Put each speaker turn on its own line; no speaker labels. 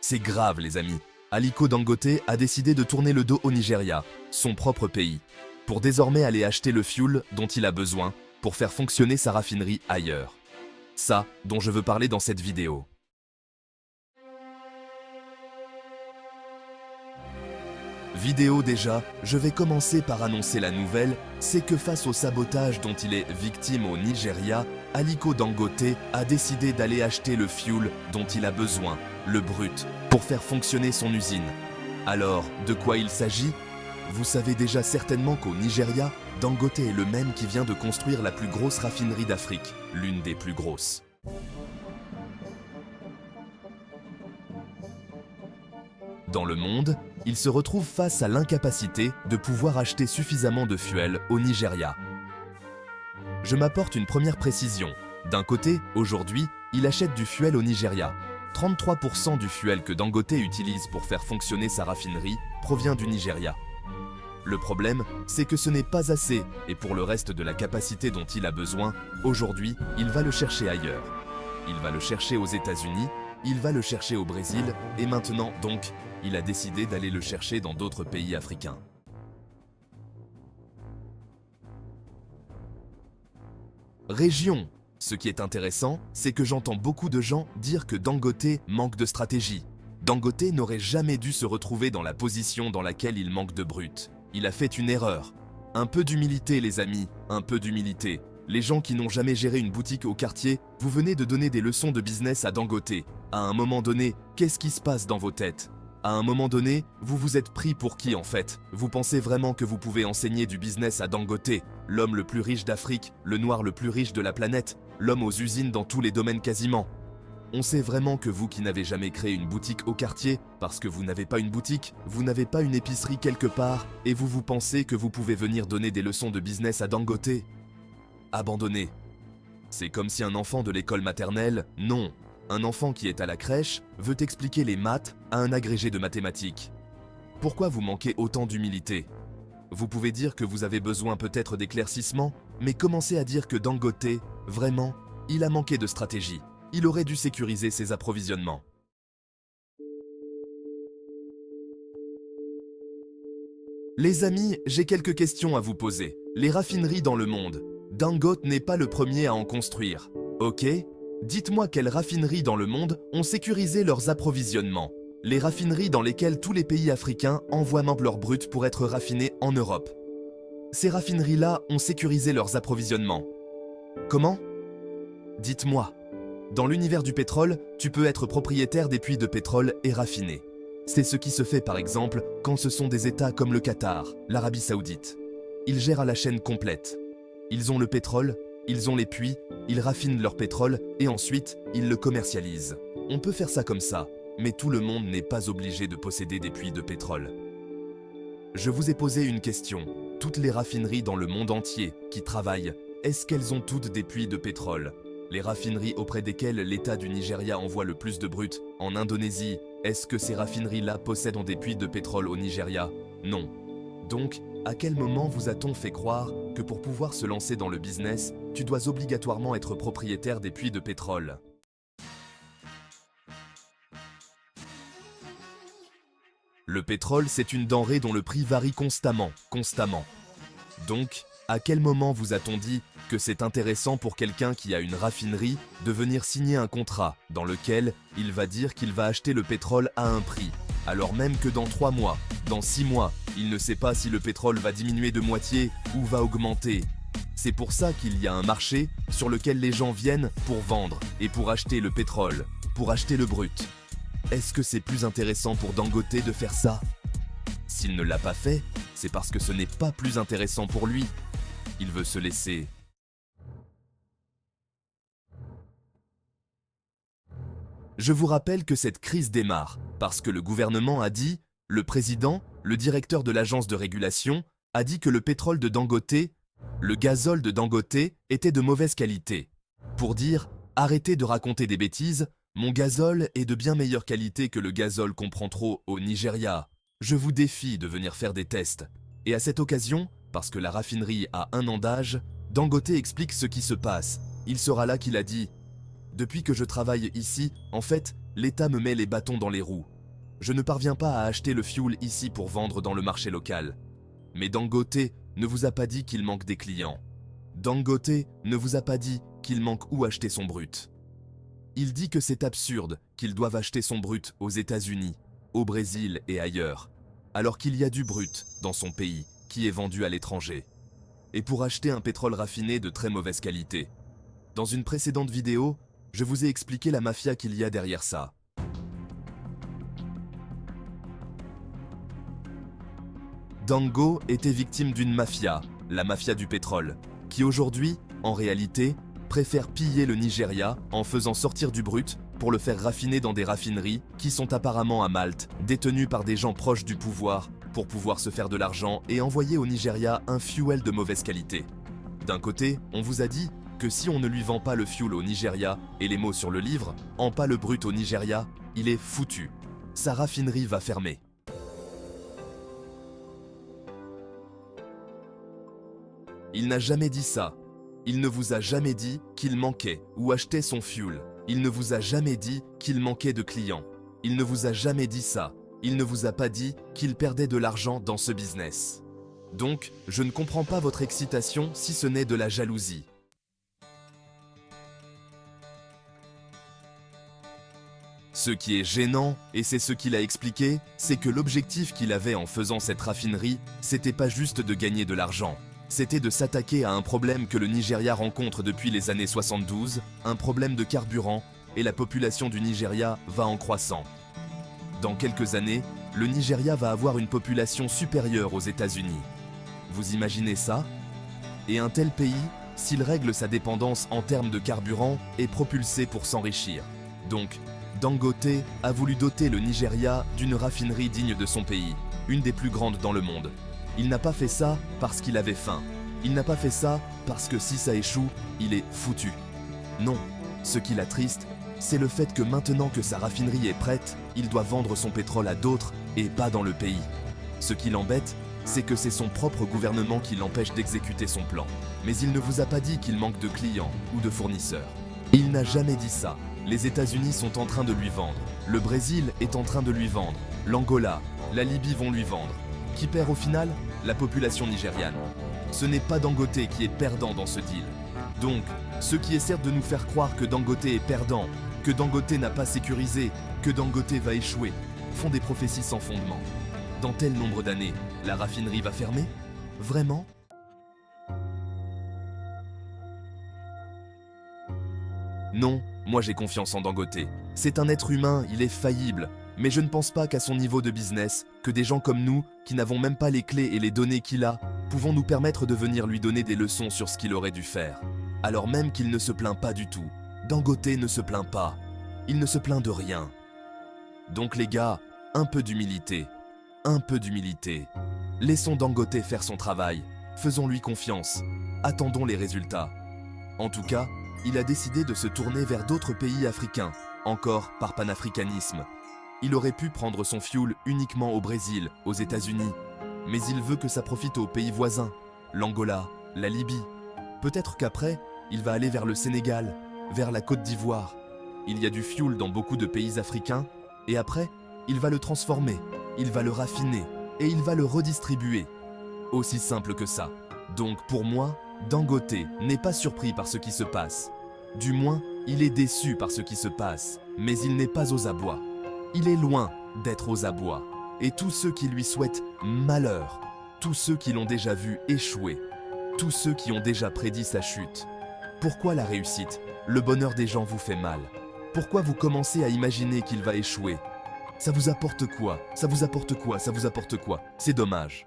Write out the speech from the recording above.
C'est grave les amis. Aliko Dangote a décidé de tourner le dos au Nigeria, son propre pays, pour désormais aller acheter le fuel dont il a besoin pour faire fonctionner sa raffinerie ailleurs. Ça dont je veux parler dans cette vidéo. Vidéo déjà, je vais commencer par annoncer la nouvelle, c'est que face au sabotage dont il est victime au Nigeria, Aliko Dangote a décidé d'aller acheter le fuel dont il a besoin, le brut, pour faire fonctionner son usine. Alors, de quoi il s'agit? Vous savez déjà certainement qu'au Nigeria, Dangote est le même qui vient de construire la plus grosse raffinerie d'Afrique, l'une des plus grosses. Dans le monde, il se retrouve face à l'incapacité de pouvoir acheter suffisamment de fuel au Nigeria. Je m'apporte une première précision. D'un côté, aujourd'hui, il achète du fuel au Nigeria. 33% du fuel que Dangote utilise pour faire fonctionner sa raffinerie provient du Nigeria. Le problème, c'est que ce n'est pas assez, et pour le reste de la capacité dont il a besoin, aujourd'hui, il va le chercher ailleurs. Il va le chercher aux États-Unis, il va le chercher au Brésil, et maintenant, donc, il a décidé d'aller le chercher dans d'autres pays africains. Région. Ce qui est intéressant, c'est que j'entends beaucoup de gens dire que Dangote manque de stratégie. Dangote n'aurait jamais dû se retrouver dans la position dans laquelle il manque de brut. Il a fait une erreur. Un peu d'humilité les amis, un peu d'humilité. Les gens qui n'ont jamais géré une boutique au quartier, vous venez de donner des leçons de business à Dangote. À un moment donné, qu'est-ce qui se passe dans vos têtes? À un moment donné, vous vous êtes pris pour qui en fait? Vous pensez vraiment que vous pouvez enseigner du business à Dangote, l'homme le plus riche d'Afrique, le noir le plus riche de la planète, l'homme aux usines dans tous les domaines quasiment? On sait vraiment que vous qui n'avez jamais créé une boutique au quartier, parce que vous n'avez pas une boutique, vous n'avez pas une épicerie quelque part, et vous pensez que vous pouvez venir donner des leçons de business à Dangote? Abandonnez. C'est comme si un enfant de l'école maternelle, non. Un enfant qui est à la crèche veut expliquer les maths à un agrégé de mathématiques. Pourquoi vous manquez autant d'humilité? Vous pouvez dire que vous avez besoin peut-être d'éclaircissement, mais commencez à dire que Dangote, vraiment, il a manqué de stratégie. Il aurait dû sécuriser ses approvisionnements. Les amis, j'ai quelques questions à vous poser. Les raffineries dans le monde. Dangote n'est pas le premier à en construire. Ok? Dites-moi quelles raffineries dans le monde ont sécurisé leurs approvisionnements. Les raffineries dans lesquelles tous les pays africains envoient même leur brut pour être raffinés en Europe. Ces raffineries-là ont sécurisé leurs approvisionnements. Comment? Dites-moi. Dans l'univers du pétrole, tu peux être propriétaire des puits de pétrole et raffiner. C'est ce qui se fait par exemple quand ce sont des États comme le Qatar, l'Arabie Saoudite. Ils gèrent à la chaîne complète. Ils ont le pétrole, ils ont les puits, ils raffinent leur pétrole et ensuite, ils le commercialisent. On peut faire ça comme ça, mais tout le monde n'est pas obligé de posséder des puits de pétrole. Je vous ai posé une question. Toutes les raffineries dans le monde entier qui travaillent, est-ce qu'elles ont toutes des puits de pétrole? Les raffineries auprès desquelles l'État du Nigeria envoie le plus de brut, en Indonésie, est-ce que ces raffineries-là possèdent des puits de pétrole au Nigeria? Non. Donc, à quel moment vous a-t-on fait croire que pour pouvoir se lancer dans le business, tu dois obligatoirement être propriétaire des puits de pétrole? Le pétrole, c'est une denrée dont le prix varie constamment. Donc, à quel moment vous a-t-on dit que c'est intéressant pour quelqu'un qui a une raffinerie de venir signer un contrat dans lequel il va dire qu'il va acheter le pétrole à un prix, alors même que dans 3 mois, dans 6 mois, il ne sait pas si le pétrole va diminuer de moitié ou va augmenter. C'est pour ça qu'il y a un marché sur lequel les gens viennent pour vendre et pour acheter le pétrole, pour acheter le brut. Est-ce que c'est plus intéressant pour Dangote de faire ça? S'il ne l'a pas fait, c'est parce que ce n'est pas plus intéressant pour lui. Il veut se laisser. Je vous rappelle que cette crise démarre parce que le gouvernement a dit, le président, le directeur de l'agence de régulation, a dit que le pétrole de Dangote, le gazole de Dangote était de mauvaise qualité. Pour dire, arrêtez de raconter des bêtises, mon gazole est de bien meilleure qualité que le gazole qu'on prend trop au Nigeria. Je vous défie de venir faire des tests. Et à cette occasion, parce que la raffinerie a 1 an d'âge, Dangote explique ce qui se passe. Il sera là qu'il a dit « Depuis que je travaille ici, en fait, l'État me met les bâtons dans les roues. Je ne parviens pas à acheter le fioul ici pour vendre dans le marché local. Mais Dangote ne vous a pas dit qu'il manque des clients. Dangote ne vous a pas dit qu'il manque où acheter son brut. Il dit que c'est absurde qu'ils doivent acheter son brut aux États-Unis, au Brésil et ailleurs, alors qu'il y a du brut dans son pays qui est vendu à l'étranger. Et pour acheter un pétrole raffiné de très mauvaise qualité. Dans une précédente vidéo, je vous ai expliqué la mafia qu'il y a derrière ça. Dango était victime d'une mafia, la mafia du pétrole, qui aujourd'hui, en réalité, préfère piller le Nigeria en faisant sortir du brut pour le faire raffiner dans des raffineries qui sont apparemment à Malte, détenues par des gens proches du pouvoir pour pouvoir se faire de l'argent et envoyer au Nigeria un fuel de mauvaise qualité. D'un côté, on vous a dit que si on ne lui vend pas le fuel au Nigeria et les mots sur le livre, en pas le brut au Nigeria, il est foutu. Sa raffinerie va fermer. Il n'a jamais dit ça. Il ne vous a jamais dit qu'il manquait ou achetait son fuel. Il ne vous a jamais dit qu'il manquait de clients. Il ne vous a jamais dit ça. Il ne vous a pas dit qu'il perdait de l'argent dans ce business. Donc, je ne comprends pas votre excitation si ce n'est de la jalousie. Ce qui est gênant, et c'est ce qu'il a expliqué, c'est que l'objectif qu'il avait en faisant cette raffinerie, c'était pas juste de gagner de l'argent. C'était de s'attaquer à un problème que le Nigeria rencontre depuis les années 72, un problème de carburant, et la population du Nigeria va en croissant. Dans quelques années, le Nigeria va avoir une population supérieure aux États-Unis. Vous imaginez ça? Et un tel pays, s'il règle sa dépendance en termes de carburant, est propulsé pour s'enrichir. Donc, Dangote a voulu doter le Nigeria d'une raffinerie digne de son pays, une des plus grandes dans le monde. Il n'a pas fait ça parce qu'il avait faim. Il n'a pas fait ça parce que si ça échoue, il est foutu. Non, ce qui l'attriste, c'est le fait que maintenant que sa raffinerie est prête, il doit vendre son pétrole à d'autres et pas dans le pays. Ce qui l'embête, c'est que c'est son propre gouvernement qui l'empêche d'exécuter son plan. Mais il ne vous a pas dit qu'il manque de clients ou de fournisseurs. Il n'a jamais dit ça. Les États-Unis sont en train de lui vendre. Le Brésil est en train de lui vendre. L'Angola, la Libye vont lui vendre. Qui perd au final? La population nigériane. Ce n'est pas Dangote qui est perdant dans ce deal. Donc, ceux qui essaient de nous faire croire que Dangote est perdant, que Dangote n'a pas sécurisé, que Dangote va échouer, font des prophéties sans fondement. Dans tel nombre d'années, la raffinerie va fermer? Vraiment? Non, moi j'ai confiance en Dangote. C'est un être humain, il est faillible. Mais je ne pense pas qu'à son niveau de business, que des gens comme nous, qui n'avons même pas les clés et les données qu'il a, pouvons nous permettre de venir lui donner des leçons sur ce qu'il aurait dû faire. Alors même qu'il ne se plaint pas du tout. Dangote ne se plaint pas. Il ne se plaint de rien. Donc les gars, un peu d'humilité. Un peu d'humilité. Laissons Dangote faire son travail. Faisons-lui confiance. Attendons les résultats. En tout cas, il a décidé de se tourner vers d'autres pays africains, encore par panafricanisme. Il aurait pu prendre son fuel uniquement au Brésil, aux États-Unis, mais il veut que ça profite aux pays voisins, l'Angola, la Libye. Peut-être qu'après, il va aller vers le Sénégal, vers la Côte d'Ivoire. Il y a du fuel dans beaucoup de pays africains, et après, il va le transformer, il va le raffiner, et il va le redistribuer. Aussi simple que ça. Donc pour moi, Dangote n'est pas surpris par ce qui se passe. Du moins, il est déçu par ce qui se passe, mais il n'est pas aux abois. Il est loin d'être aux abois. Et tous ceux qui lui souhaitent malheur, tous ceux qui l'ont déjà vu échouer, tous ceux qui ont déjà prédit sa chute. Pourquoi la réussite, le bonheur des gens vous fait mal? Pourquoi vous commencez à imaginer qu'il va échouer? Ça vous apporte quoi? Ça vous apporte quoi? Ça vous apporte quoi? C'est dommage.